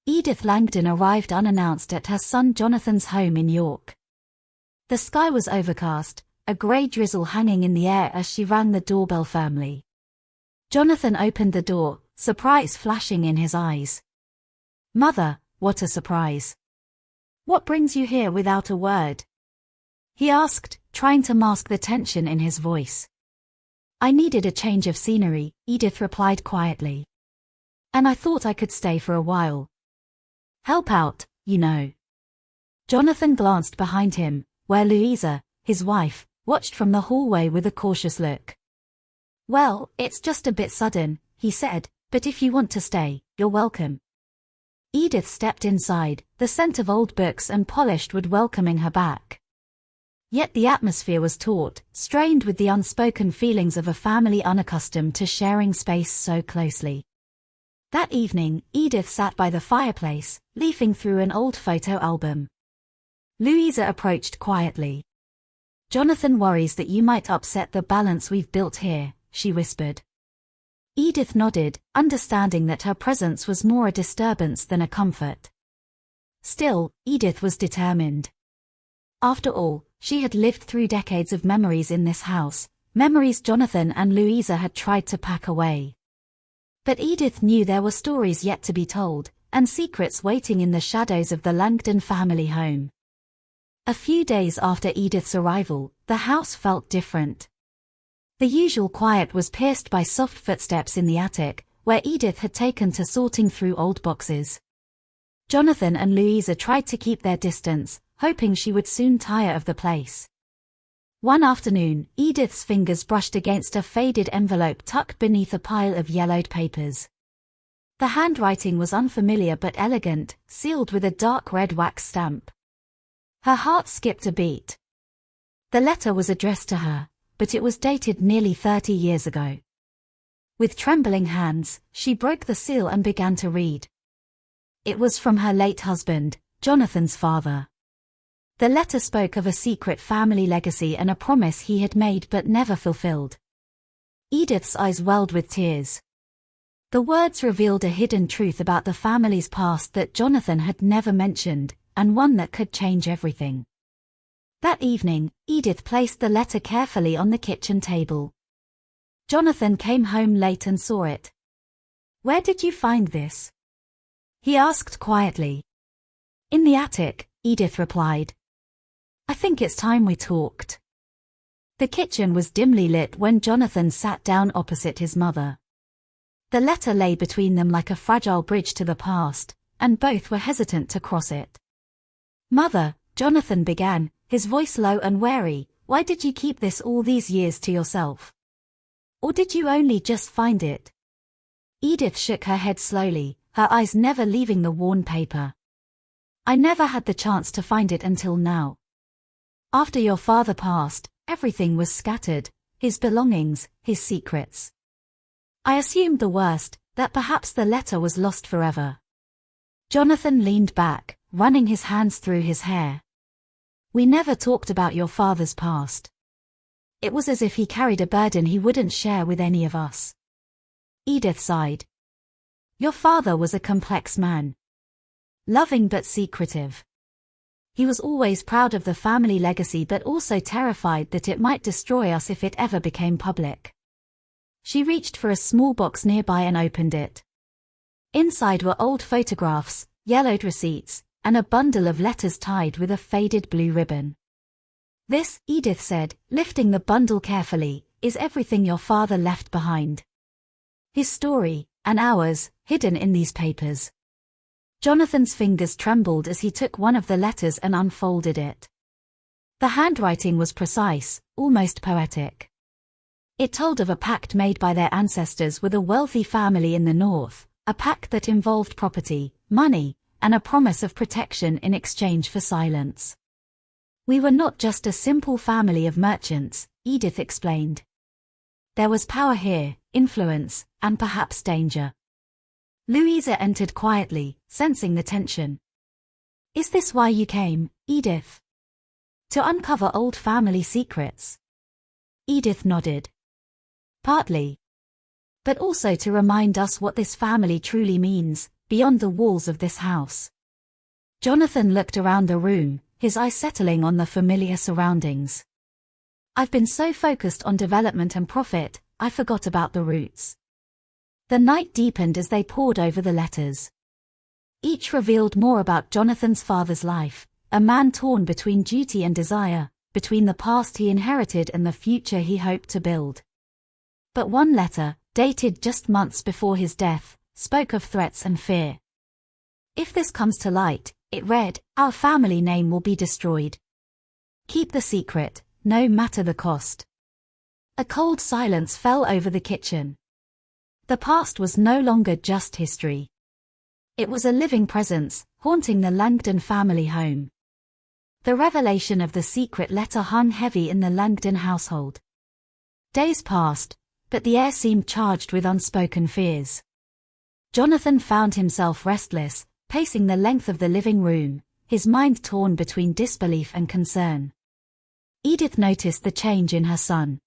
Edith Langdon arrived unannounced at her son Jonathan's home in York. The sky was overcast, a grey drizzle hanging in the air as she rang the doorbell firmly. Jonathan opened the door, surprise flashing in his eyes. "Mother, what a surprise. What brings you here without a word?" he asked, trying to mask the tension in his voice. "I needed a change of scenery," Edith replied quietly. "And I thought I could stay for a while. Help out, you know." Jonathan glanced behind him, where Louisa, his wife, watched from the hallway with a cautious look. "Well, it's just a bit sudden," he said, "but if you want to stay, you're welcome." Edith stepped inside, the scent of old books and polished wood welcoming her back. Yet the atmosphere was taut, strained with the unspoken feelings of a family unaccustomed to sharing space so closely. That evening, Edith sat by the fireplace, leafing through an old photo album. Louisa approached quietly. "Jonathan worries that you might upset the balance we've built here," she whispered. Edith nodded, understanding that her presence was more a disturbance than a comfort. Still, Edith was determined. After all, she had lived through decades of memories in this house, memories Jonathan and Louisa had tried to pack away. But Edith knew there were stories yet to be told, and secrets waiting in the shadows of the Langdon family home. A few days after Edith's arrival, the house felt different. The usual quiet was pierced by soft footsteps in the attic, where Edith had taken to sorting through old boxes. Jonathan and Louisa tried to keep their distance, hoping she would soon tire of the place. One afternoon, Edith's fingers brushed against a faded envelope tucked beneath a pile of yellowed papers. The handwriting was unfamiliar but elegant, sealed with a dark red wax stamp. Her heart skipped a beat. The letter was addressed to her, but it was dated nearly 30 years ago. With trembling hands, she broke the seal and began to read. It was from her late husband, Jonathan's father. The letter spoke of a secret family legacy and a promise he had made but never fulfilled. Edith's eyes welled with tears. The words revealed a hidden truth about the family's past that Jonathan had never mentioned, and one that could change everything. That evening, Edith placed the letter carefully on the kitchen table. Jonathan came home late and saw it. "Where did you find this?" he asked quietly. "In the attic," Edith replied. "I think it's time we talked." The kitchen was dimly lit when Jonathan sat down opposite his mother. The letter lay between them like a fragile bridge to the past, and both were hesitant to cross it. "Mother," Jonathan began, his voice low and wary, "why did you keep this all these years to yourself? Or did you only just find it?" Edith shook her head slowly, her eyes never leaving the worn paper. "I never had the chance to find it until now. After your father passed, everything was scattered, his belongings, his secrets. I assumed the worst, that perhaps the letter was lost forever." Jonathan leaned back, running his hands through his hair. "We never talked about your father's past. It was as if he carried a burden he wouldn't share with any of us." Edith sighed. "Your father was a complex man. Loving but secretive. He was always proud of the family legacy but also terrified that it might destroy us if it ever became public." She reached for a small box nearby and opened it. Inside were old photographs, yellowed receipts, and a bundle of letters tied with a faded blue ribbon. "This," Edith said, lifting the bundle carefully, "is everything your father left behind. His story, and ours, hidden in these papers." Jonathan's fingers trembled as he took one of the letters and unfolded it. The handwriting was precise, almost poetic. It told of a pact made by their ancestors with a wealthy family in the north, a pact that involved property, money, and a promise of protection in exchange for silence. "We were not just a simple family of merchants," Edith explained. "There was power here, influence, and perhaps danger." Louisa entered quietly, sensing the tension. "Is this why you came, Edith? To uncover old family secrets?" Edith nodded. "Partly. But also to remind us what this family truly means, beyond the walls of this house. Jonathan looked around the room, his eyes settling on the familiar surroundings. I've been so focused on development and profit, I forgot about the roots. The night deepened as they pored over the letters. Each revealed more about Jonathan's father's life, a man torn between duty and desire, between the past he inherited and the future he hoped to build. But one letter, dated just months before his death, spoke of threats and fear. If this comes to light, it read, our family name will be destroyed. Keep the secret, no matter the cost. A cold silence fell over the kitchen. The past was no longer just history. It was a living presence, haunting the Langdon family home. The revelation of the secret letter hung heavy in the Langdon household. Days passed, but the air seemed charged with unspoken fears. Jonathan found himself restless, pacing the length of the living room, his mind torn between disbelief and concern. Edith noticed the change in her son.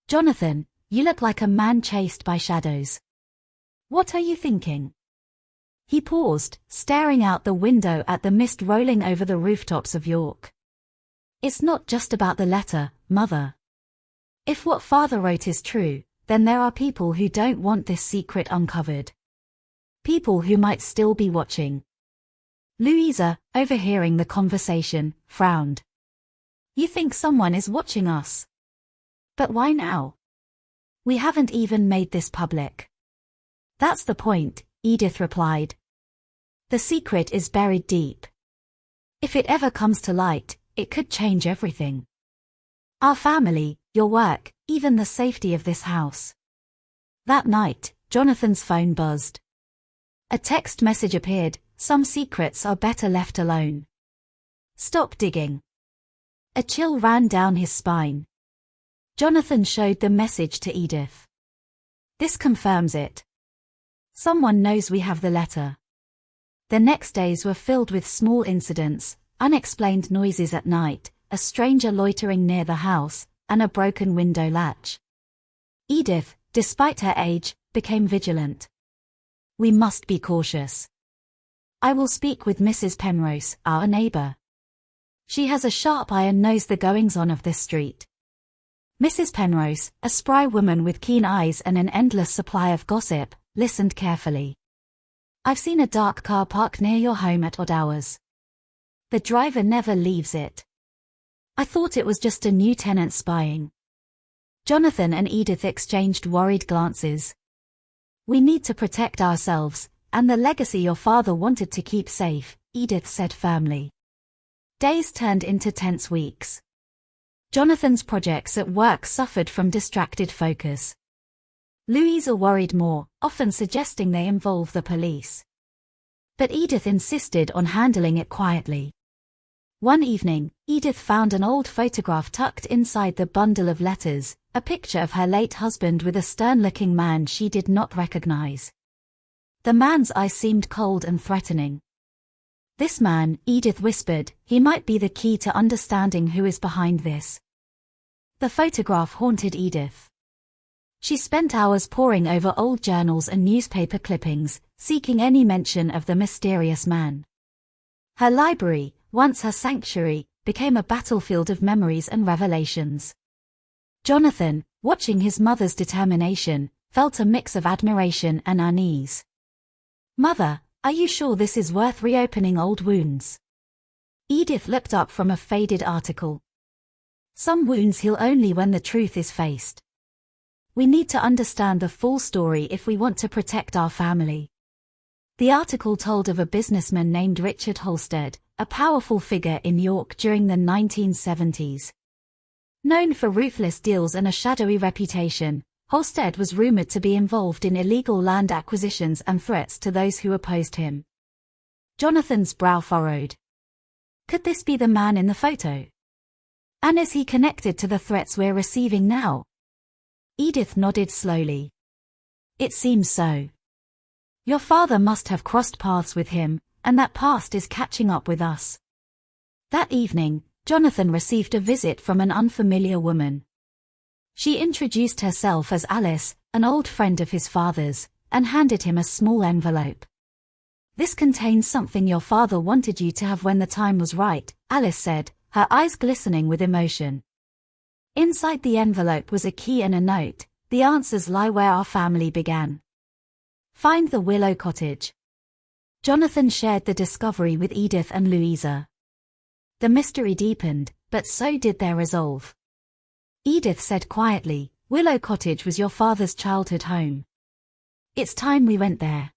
Jonathan, you look like a man chased by shadows. What are you thinking? He paused, staring out the window at the mist rolling over the rooftops of York. It's not just about the letter, Mother. If what Father wrote is true, then there are people who don't want this secret uncovered. People who might still be watching. Louisa, overhearing the conversation, frowned. You think someone is watching us? But why now? We haven't even made this public. That's the point, Edith replied. The secret is buried deep. If it ever comes to light, it could change everything. Our family, your work, even the safety of this house. That night, Jonathan's phone buzzed. A text message appeared, some secrets are better left alone. Stop digging. A chill ran down his spine. Jonathan showed the message to Edith. This confirms it. Someone knows we have the letter. The next days were filled with small incidents, unexplained noises at night, a stranger loitering near the house, and a broken window latch. Edith, despite her age, became vigilant. We must be cautious. I will speak with Mrs. Penrose, our neighbor. She has a sharp eye and knows the goings-on of this street. Mrs. Penrose, a spry woman with keen eyes and an endless supply of gossip, listened carefully. I've seen a dark car park near your home at odd hours. The driver never leaves it. I thought it was just a new tenant spying. Jonathan and Edith exchanged worried glances. We need to protect ourselves, and the legacy your father wanted to keep safe, Edith said firmly. Days turned into tense weeks. Jonathan's projects at work suffered from distracted focus. Louisa worried more, often suggesting they involve the police. But Edith insisted on handling it quietly. One evening, Edith found an old photograph tucked inside the bundle of letters, a picture of her late husband with a stern-looking man she did not recognize. The man's eyes seemed cold and threatening. This man, Edith whispered, he might be the key to understanding who is behind this. The photograph haunted Edith. She spent hours poring over old journals and newspaper clippings, seeking any mention of the mysterious man. Her library, once her sanctuary, became a battlefield of memories and revelations. Jonathan, watching his mother's determination, felt a mix of admiration and unease. Mother, are you sure this is worth reopening old wounds? Edith looked up from a faded article. Some wounds heal only when the truth is faced. We need to understand the full story if we want to protect our family. The article told of a businessman named Richard Halstead, a powerful figure in York during the 1970s. Known for ruthless deals and a shadowy reputation, Halstead was rumored to be involved in illegal land acquisitions and threats to those who opposed him. Jonathan's brow furrowed. Could this be the man in the photo? And is he connected to the threats we're receiving now? Edith nodded slowly. It seems so. Your father must have crossed paths with him, and that past is catching up with us. That evening, Jonathan received a visit from an unfamiliar woman. She introduced herself as Alice, an old friend of his father's, and handed him a small envelope. "This contains something your father wanted you to have when the time was right," Alice said, her eyes glistening with emotion. Inside the envelope was a key and a note. "The answers lie where our family began. Find the Willow Cottage." Jonathan shared the discovery with Edith and Louisa. The mystery deepened, but so did their resolve. Edith said quietly, "Willow Cottage was your father's childhood home. It's time we went there."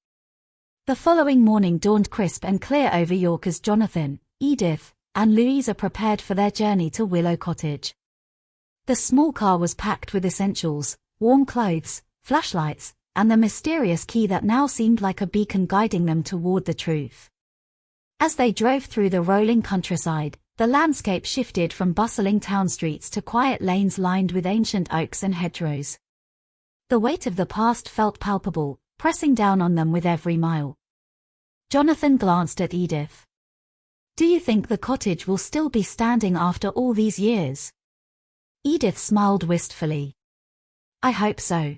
The following morning dawned crisp and clear over York as Jonathan, Edith, and Louisa prepared for their journey to Willow Cottage. The small car was packed with essentials, warm clothes, flashlights, and the mysterious key that now seemed like a beacon guiding them toward the truth. As they drove through the rolling countryside, the landscape shifted from bustling town streets to quiet lanes lined with ancient oaks and hedgerows. The weight of the past felt palpable, pressing down on them with every mile. Jonathan glanced at Edith. "Do you think the cottage will still be standing after all these years?" Edith smiled wistfully. "I hope so.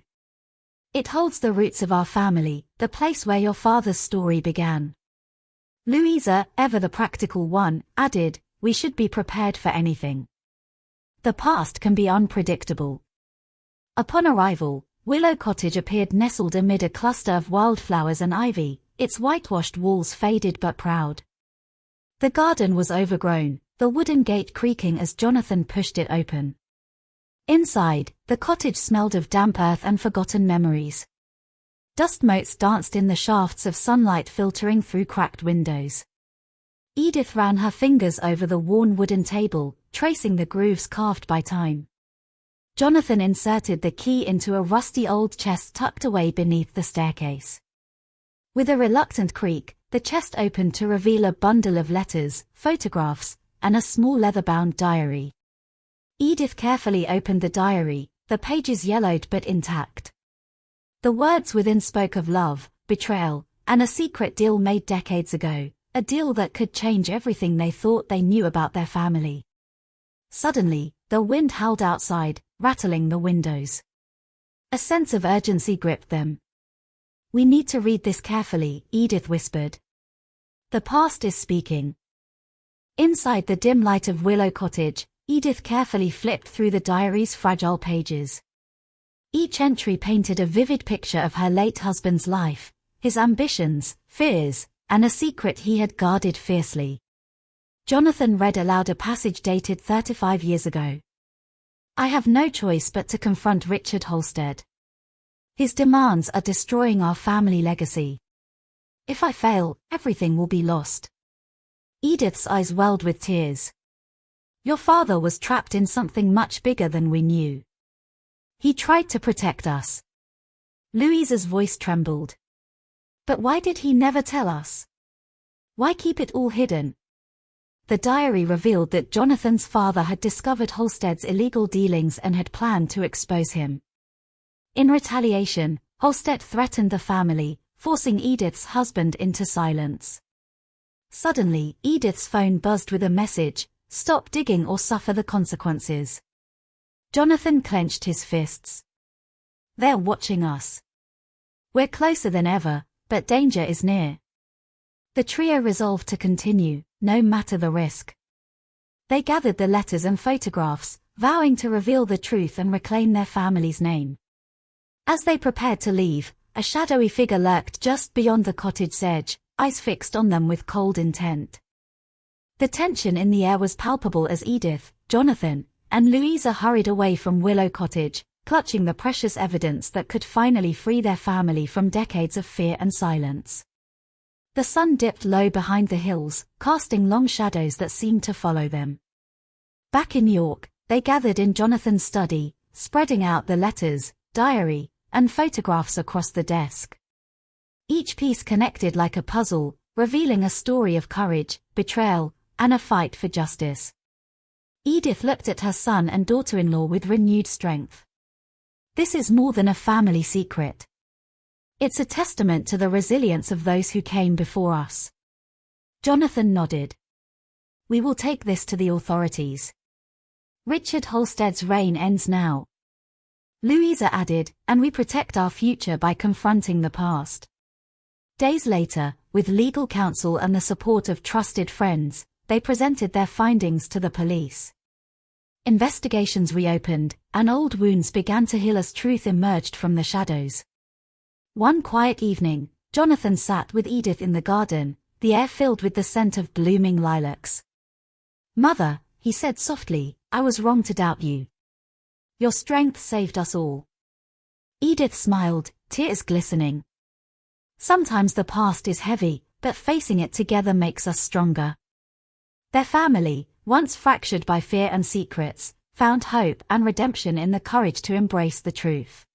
It holds the roots of our family, the place where your father's story began." Louisa, ever the practical one, added, "We should be prepared for anything. The past can be unpredictable." Upon arrival, Willow Cottage appeared nestled amid a cluster of wildflowers and ivy, its whitewashed walls faded but proud. The garden was overgrown, the wooden gate creaking as Jonathan pushed it open. Inside, the cottage smelled of damp earth and forgotten memories. Dust motes danced in the shafts of sunlight filtering through cracked windows. Edith ran her fingers over the worn wooden table, tracing the grooves carved by time. Jonathan inserted the key into a rusty old chest tucked away beneath the staircase. With a reluctant creak, the chest opened to reveal a bundle of letters, photographs, and a small leather-bound diary. Edith carefully opened the diary, the pages yellowed but intact. The words within spoke of love, betrayal, and a secret deal made decades ago, a deal that could change everything they thought they knew about their family. Suddenly, the wind howled outside, rattling the windows. A sense of urgency gripped them. "We need to read this carefully," Edith whispered. "The past is speaking." Inside the dim light of Willow Cottage, Edith carefully flipped through the diary's fragile pages. Each entry painted a vivid picture of her late husband's life, his ambitions, fears, and a secret he had guarded fiercely. Jonathan read aloud a passage dated 35 years ago. "I have no choice but to confront Richard Halstead. His demands are destroying our family legacy. If I fail, everything will be lost." Edith's eyes welled with tears. "Your father was trapped in something much bigger than we knew. He tried to protect us." Louisa's voice trembled. "But why did he never tell us? Why keep it all hidden?" The diary revealed that Jonathan's father had discovered Halstead's illegal dealings and had planned to expose him. In retaliation, Halstead threatened the family, forcing Edith's husband into silence. Suddenly, Edith's phone buzzed with a message: "Stop digging or suffer the consequences." Jonathan clenched his fists. "They're watching us. We're closer than ever, but danger is near." The trio resolved to continue, no matter the risk. They gathered the letters and photographs, vowing to reveal the truth and reclaim their family's name. As they prepared to leave, a shadowy figure lurked just beyond the cottage's edge, eyes fixed on them with cold intent. The tension in the air was palpable as Edith, Jonathan, and Louisa hurried away from Willow Cottage, clutching the precious evidence that could finally free their family from decades of fear and silence. The sun dipped low behind the hills, casting long shadows that seemed to follow them. Back in York, they gathered in Jonathan's study, spreading out the letters, diary, and photographs across the desk. Each piece connected like a puzzle, revealing a story of courage, betrayal, and a fight for justice. Edith looked at her son and daughter-in-law with renewed strength. "This is more than a family secret. It's a testament to the resilience of those who came before us." Jonathan nodded. "We will take this to the authorities. Richard Halstead's reign ends now." Louisa added, "And we protect our future by confronting the past." Days later, with legal counsel and the support of trusted friends, they presented their findings to the police. Investigations reopened, and old wounds began to heal as truth emerged from the shadows. One quiet evening, Jonathan sat with Edith in the garden, the air filled with the scent of blooming lilacs. "Mother," he said softly, "I was wrong to doubt you. Your strength saved us all." Edith smiled, tears glistening. "Sometimes the past is heavy, but facing it together makes us stronger." Their family, once fractured by fear and secrets, found hope and redemption in the courage to embrace the truth.